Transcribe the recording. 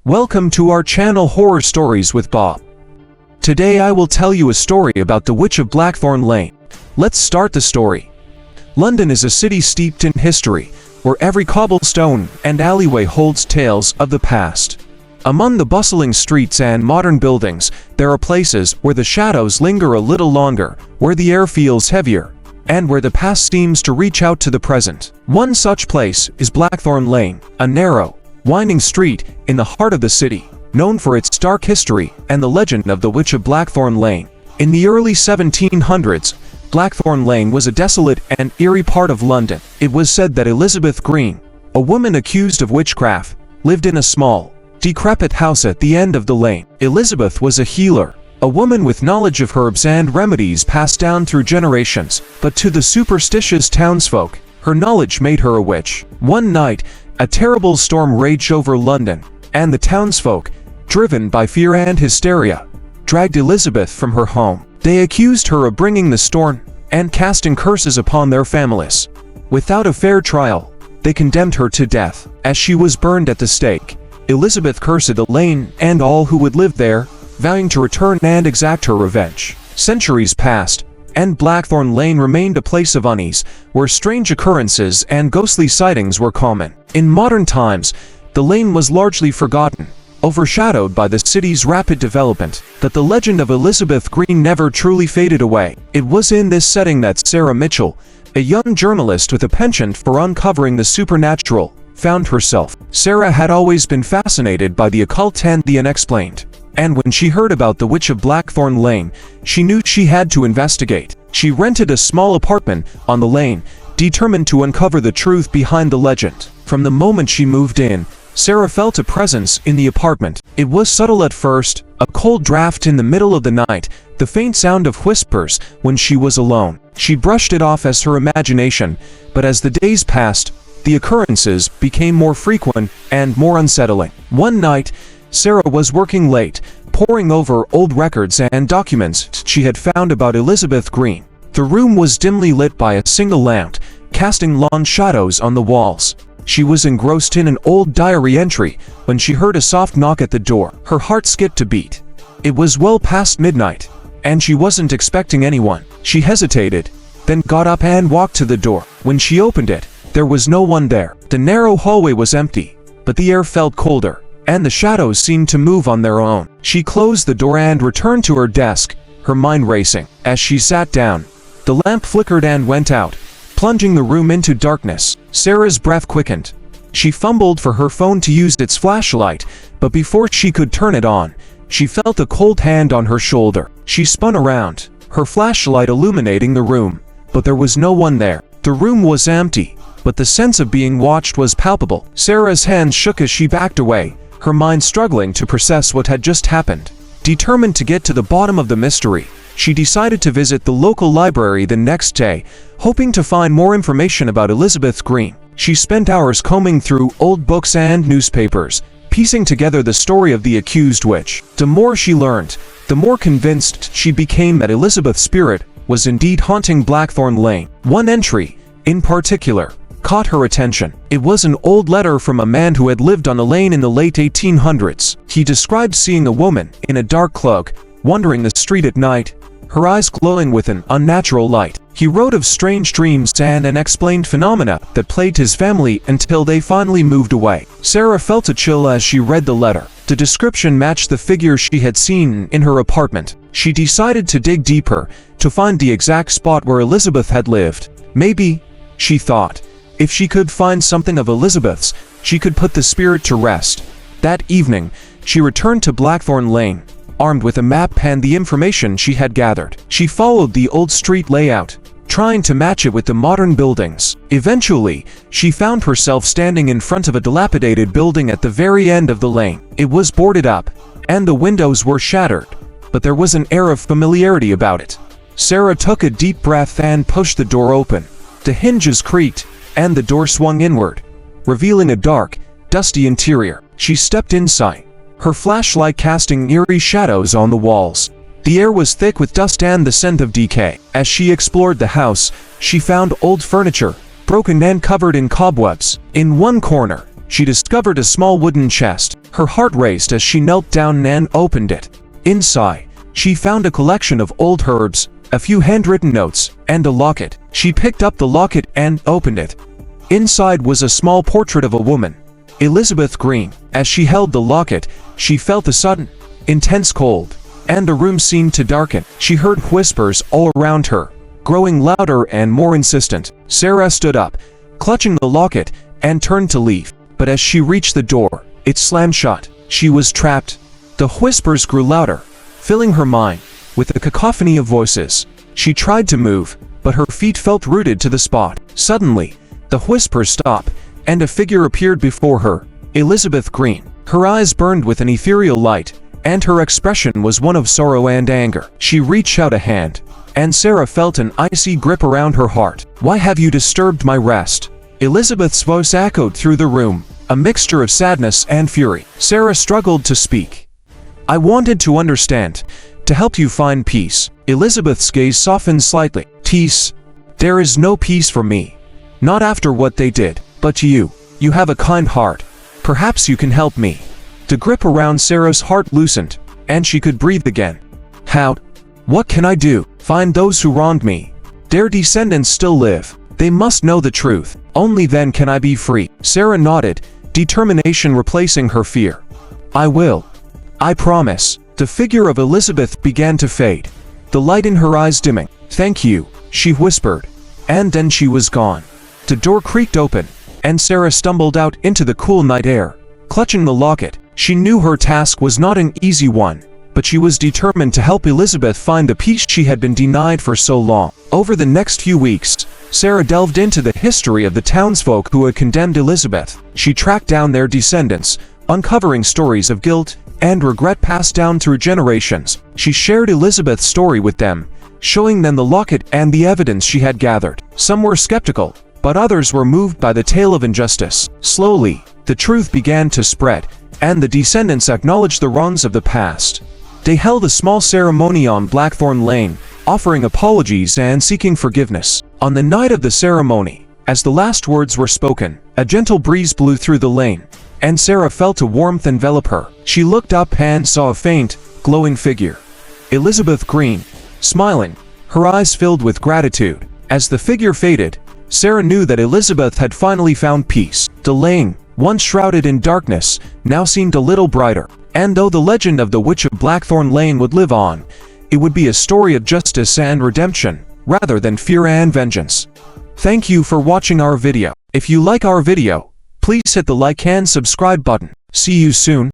Welcome to our channel Horror Stories with Bob. Today I will tell you a story about the Witch of Blackthorn Lane. Let's start the story. London is a city steeped in history, where every cobblestone and alleyway holds tales of the past. Among the bustling streets and modern buildings, there are places where the shadows linger a little longer, where the air feels heavier, and where the past seems to reach out to the present. One such place is Blackthorn Lane, a narrow, winding street in the heart of the city, known for its dark history and the legend of the Witch of Blackthorn Lane. In the early 1700s, Blackthorn Lane was a desolate and eerie part of London. It was said that Elizabeth Green, a woman accused of witchcraft, lived in a small, decrepit house at the end of the lane. Elizabeth was a healer, a woman with knowledge of herbs and remedies passed down through generations, but to the superstitious townsfolk, her knowledge made her a witch. One night, a terrible storm raged over London, and the townsfolk, driven by fear and hysteria, dragged Elizabeth from her home. They accused her of bringing the storm and casting curses upon their families. Without a fair trial, they condemned her to death. As she was burned at the stake, Elizabeth cursed the lane and all who would live there, vowing to return and exact her revenge. Centuries passed, and Blackthorn Lane remained a place of unease, where strange occurrences and ghostly sightings were common. In modern times, the lane was largely forgotten, overshadowed by the city's rapid development, but the legend of Elizabeth Green never truly faded away. It was in this setting that Sarah Mitchell, a young journalist with a penchant for uncovering the supernatural, found herself. Sarah had always been fascinated by the occult and the unexplained, and when she heard about the Witch of Blackthorn Lane, she knew she had to investigate. She rented a small apartment on the lane, determined to uncover the truth behind the legend. From the moment she moved in, Sarah felt a presence in the apartment. It was subtle at first, a cold draft in the middle of the night, the faint sound of whispers when she was alone. She brushed it off as her imagination, but as the days passed, the occurrences became more frequent and more unsettling. One night, Sarah was working late, poring over old records and documents she had found about Elizabeth Green. The room was dimly lit by a single lamp, casting long shadows on the walls. She was engrossed in an old diary entry when she heard a soft knock at the door. Her heart skipped a beat. It was well past midnight, and she wasn't expecting anyone. She hesitated, then got up and walked to the door. When she opened it, there was no one there. The narrow hallway was empty, but the air felt colder, and the shadows seemed to move on their own. She closed the door and returned to her desk, her mind racing. As she sat down, the lamp flickered and went out, plunging the room into darkness. Sarah's breath quickened. She fumbled for her phone to use its flashlight, but before she could turn it on, she felt a cold hand on her shoulder. She spun around, her flashlight illuminating the room, but there was no one there. The room was empty, but the sense of being watched was palpable. Sarah's hands shook as she backed away, her mind struggling to process what had just happened. Determined to get to the bottom of the mystery, she decided to visit the local library the next day, hoping to find more information about Elizabeth Green. She spent hours combing through old books and newspapers, piecing together the story of the accused witch. The more she learned, the more convinced she became that Elizabeth's spirit was indeed haunting Blackthorn Lane. One entry, in particular, caught her attention. It was an old letter from a man who had lived on the lane in the late 1800s. He described seeing a woman in a dark cloak, wandering the street at night, her eyes glowing with an unnatural light. He wrote of strange dreams and unexplained phenomena that plagued his family until they finally moved away. Sarah felt a chill as she read the letter. The description matched the figure she had seen in her apartment. She decided to dig deeper, to find the exact spot where Elizabeth had lived. Maybe, she thought, if she could find something of Elizabeth's, she could put the spirit to rest. That evening, she returned to Blackthorn Lane, armed with a map and the information she had gathered. She followed the old street layout, trying to match it with the modern buildings. Eventually, she found herself standing in front of a dilapidated building at the very end of the lane. It was boarded up, and the windows were shattered, but there was an air of familiarity about it. Sarah took a deep breath and pushed the door open. The hinges creaked, and the door swung inward, revealing a dark, dusty interior. She stepped inside, her flashlight casting eerie shadows on the walls. The air was thick with dust and the scent of decay. As she explored the house, she found old furniture, broken and covered in cobwebs. In one corner, she discovered a small wooden chest. Her heart raced as she knelt down and opened it. Inside, she found a collection of old herbs, a few handwritten notes, and a locket. She picked up the locket and opened it. Inside was a small portrait of a woman, Elizabeth Green. As she held the locket, she felt a sudden, intense cold, and the room seemed to darken. She heard whispers all around her, growing louder and more insistent. Sarah stood up, clutching the locket, and turned to leave. But as she reached the door, it slammed shut. She was trapped. The whispers grew louder, filling her mind with a cacophony of voices. She tried to move, but her feet felt rooted to the spot. Suddenly, the whispers stopped, and a figure appeared before her, Elizabeth Green. Her eyes burned with an ethereal light, and her expression was one of sorrow and anger. She reached out a hand, and Sarah felt an icy grip around her heart. "Why have you disturbed my rest?" Elizabeth's voice echoed through the room, a mixture of sadness and fury. Sarah struggled to speak. "I wanted to understand, to help you find peace." Elizabeth's gaze softened slightly. "Peace? There is no peace for me. Not after what they did. But you have a kind heart. Perhaps you can help me." The grip around Sarah's heart loosened, and she could breathe again. "How? What can I do?" "Find those who wronged me. Their descendants still live. They must know the truth. Only then can I be free." Sarah nodded, determination replacing her fear. "I will. I promise." The figure of Elizabeth began to fade, the light in her eyes dimming. "Thank you," she whispered, and then she was gone. The door creaked open, and Sarah stumbled out into the cool night air, clutching the locket. She knew her task was not an easy one, but she was determined to help Elizabeth find the peace she had been denied for so long. Over the next few weeks, Sarah delved into the history of the townsfolk who had condemned Elizabeth. She tracked down their descendants, uncovering stories of guilt and regret passed down through generations. She shared Elizabeth's story with them, showing them the locket and the evidence she had gathered. Some were skeptical, but others were moved by the tale of injustice. Slowly, the truth began to spread, and the descendants acknowledged the wrongs of the past. They held a small ceremony on Blackthorn Lane, offering apologies and seeking forgiveness. On the night of the ceremony, as the last words were spoken, a gentle breeze blew through the lane, and Sarah felt a warmth envelop her. She looked up and saw a faint, glowing figure, Elizabeth Green, smiling, her eyes filled with gratitude. As the figure faded, Sarah knew that Elizabeth had finally found peace. The lane, once shrouded in darkness, now seemed a little brighter. And though the legend of the Witch of Blackthorn Lane would live on, it would be a story of justice and redemption, rather than fear and vengeance. Thank you for watching our video. If you like our video, please hit the like and subscribe button. See you soon.